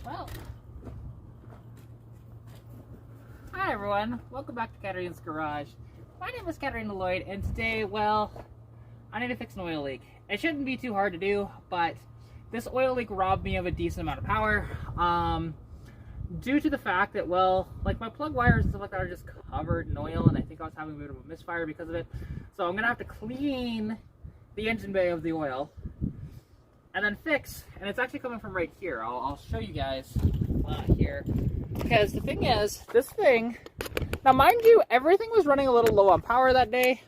Well, hi everyone, welcome back to Katarina's Garage. My name is Katarina Lloyd, and today, well, I need to fix an oil leak. It shouldn't be too hard to do, but this oil leak robbed me of a decent amount of power, due to the fact that, well, like my plug wires and stuff like that are just covered in oil, and I think I was having a bit of a misfire because of it. So I'm gonna have to clean the engine bay of the oil and then fix, and it's actually coming from right here. I'll show you guys here, because the thing is, this thing, now mind you, everything was running a little low on power that day,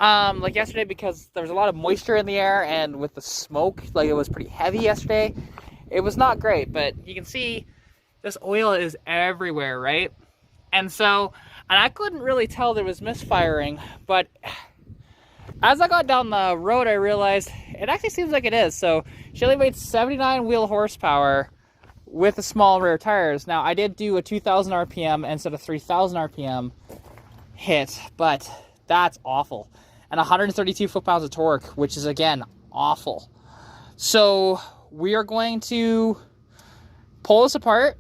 like yesterday, because there was a lot of moisture in the air, and with the smoke, like it was pretty heavy yesterday. It was not great, but you can see this oil is everywhere, right? And so, and I couldn't really tell there was misfiring, but as I got down the road, I realized it actually seems like it is. So she only made 79 wheel horsepower with the small rear tires. Now I did do a 2,000 RPM instead of 3,000 RPM hit, but that's awful. And 132 foot-pounds of torque, which is again awful. So we are going to pull this apart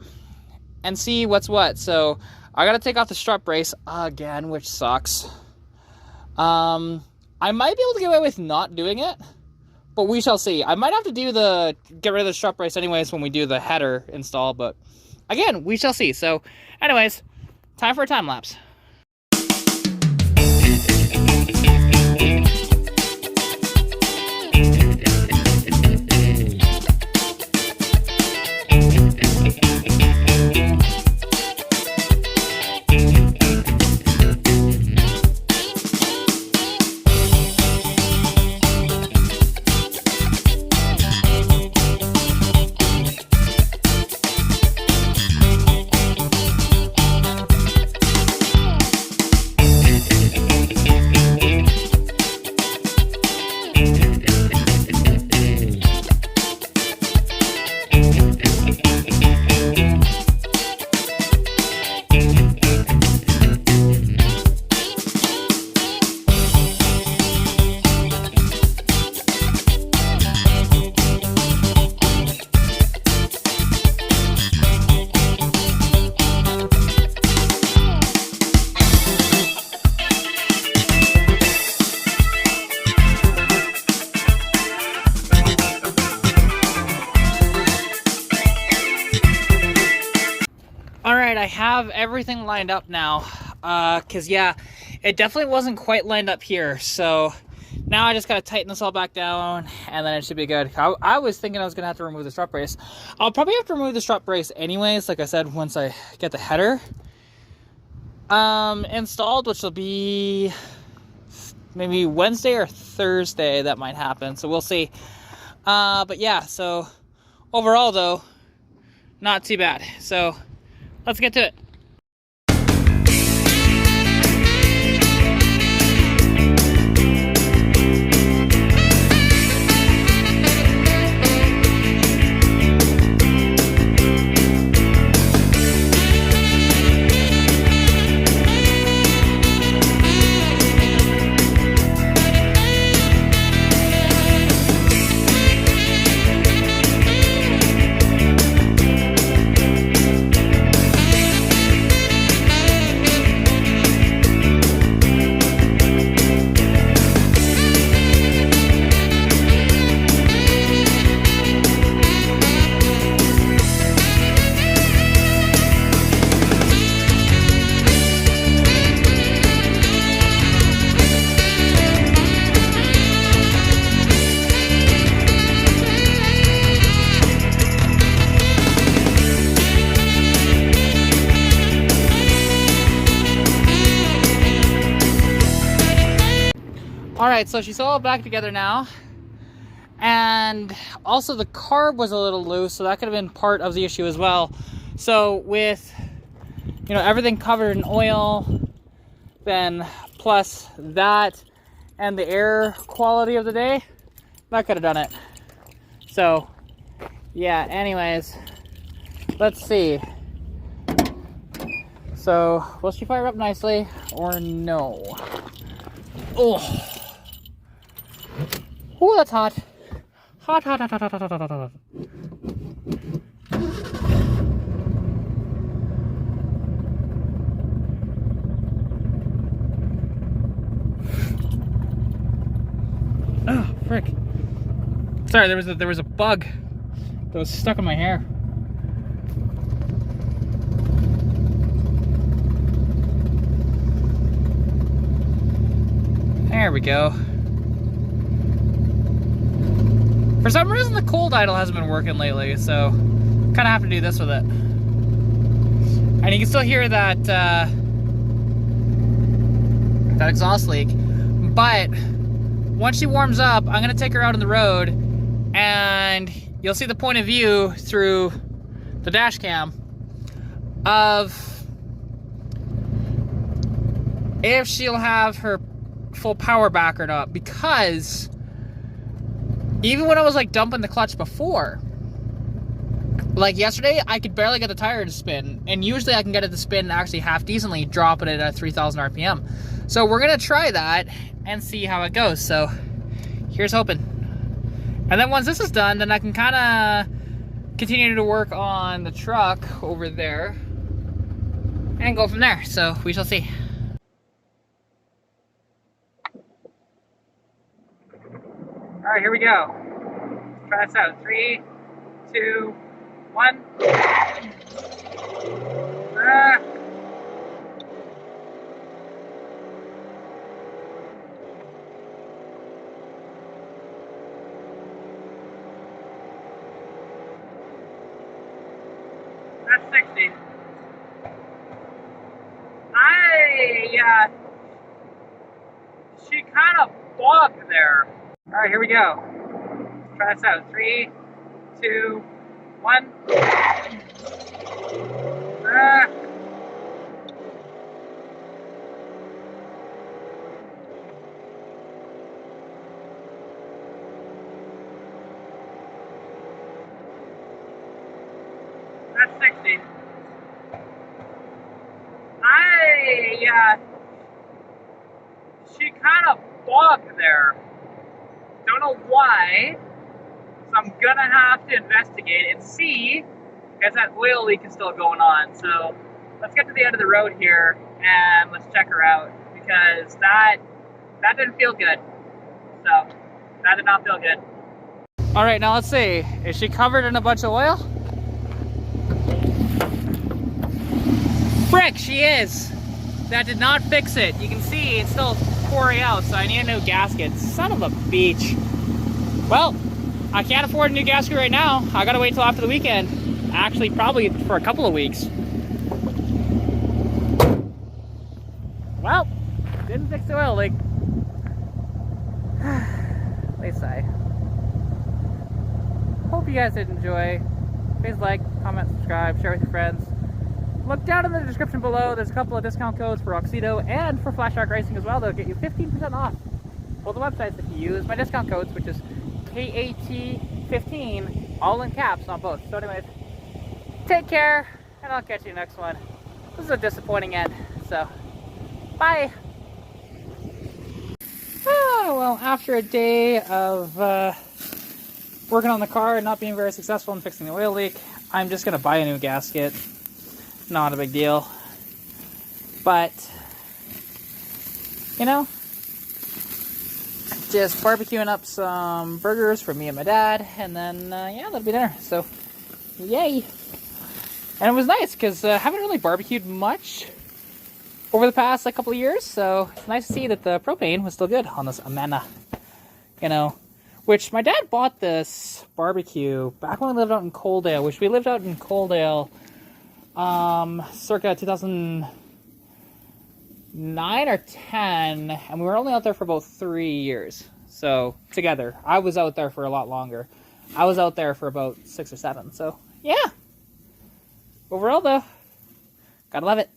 and see what's what. So I gotta take off the strut brace again, which sucks. I might be able to get away with not doing it, but we shall see. I might have to do get rid of the strut brace anyways when we do the header install, but again, we shall see. So anyways, time for a time lapse. Alright, I have everything lined up now, because yeah, it definitely wasn't quite lined up here, so now I just gotta tighten this all back down, and then it should be good. I was thinking I was gonna have to remove the strut brace. I'll probably have to remove the strut brace anyways, like I said, once I get the header installed, which will be maybe Wednesday or Thursday. That might happen, so we'll see. But yeah, so overall though, not too bad. So let's get to it. Alright, so she's all back together now, and also the carb was a little loose, so that could have been part of the issue as well. So with, you know, everything covered in oil, then plus that and the air quality of the day, that could have done it. So yeah, anyways, let's see. So will she fire up nicely or no? Oh. Oh, that's hot. Hot, hot, hot, hot, hot, hot, hot, hot, hot. Sorry, there was a bug that was stuck in my hair. There we go. For some reason, the cold idle hasn't been working lately, so kind of have to do this with it. And you can still hear that that exhaust leak. But once she warms up, I'm gonna take her out on the road, and you'll see the point of view through the dash cam of if she'll have her full power back or not, because even when I was like dumping the clutch before, like yesterday, I could barely get the tire to spin, and usually I can get it to spin actually half decently, dropping it at 3,000 RPM. So we're gonna try that and see how it goes. So here's hoping. And then once this is done, then I can kind of continue to work on the truck over there and go from there. So we shall see. All right, here we go. Let's try this out. 3, 2, 1. That's 60. She kind of bogged there. All right, here we go. Let's try this out. 3, 2, 1. That's 60. She kind of bogged there. Don't know why. So I'm gonna have to investigate and see if that oil leak is still going on. So let's get to the end of the road here and let's check her out, because that didn't feel good. So that did not feel good. All right, now let's see. Is she covered in a bunch of oil? Frick, she is. That did not fix it. You can see it's still pouring out, so I need a new gasket. Son of a beach. Well, I can't afford a new gasket right now. I gotta wait till after the weekend. Actually, probably for a couple of weeks. Well, didn't fix the oil leak. At least I hope you guys did enjoy. Please like, comment, subscribe, share with your friends. Look down in the description below. There's a couple of discount codes for Oxido and for Flash Shark Racing as well. They'll get you 15% off both the websites if you use my discount codes, which is KAT15, all in caps on both. So anyways, take care, and I'll catch you next one. This is a disappointing end, so bye. Oh, well, after a day of working on the car and not being very successful in fixing the oil leak, I'm just going to buy a new gasket. Not a big deal. But, you know, just barbecuing up some burgers for me and my dad, and then, yeah, that'll be dinner. So, yay. And it was nice, because I haven't really barbecued much over the past couple of years, so it's nice to see that the propane was still good on this Amana, you know. Which, my dad bought this barbecue back when we lived out in Coaldale, which we lived out in Coaldale circa 2009 or 10, and we were only out there for about 3 years. So, together. I was out there for a lot longer. I was out there for about 6 or 7, so, yeah. Overall, though, gotta love it.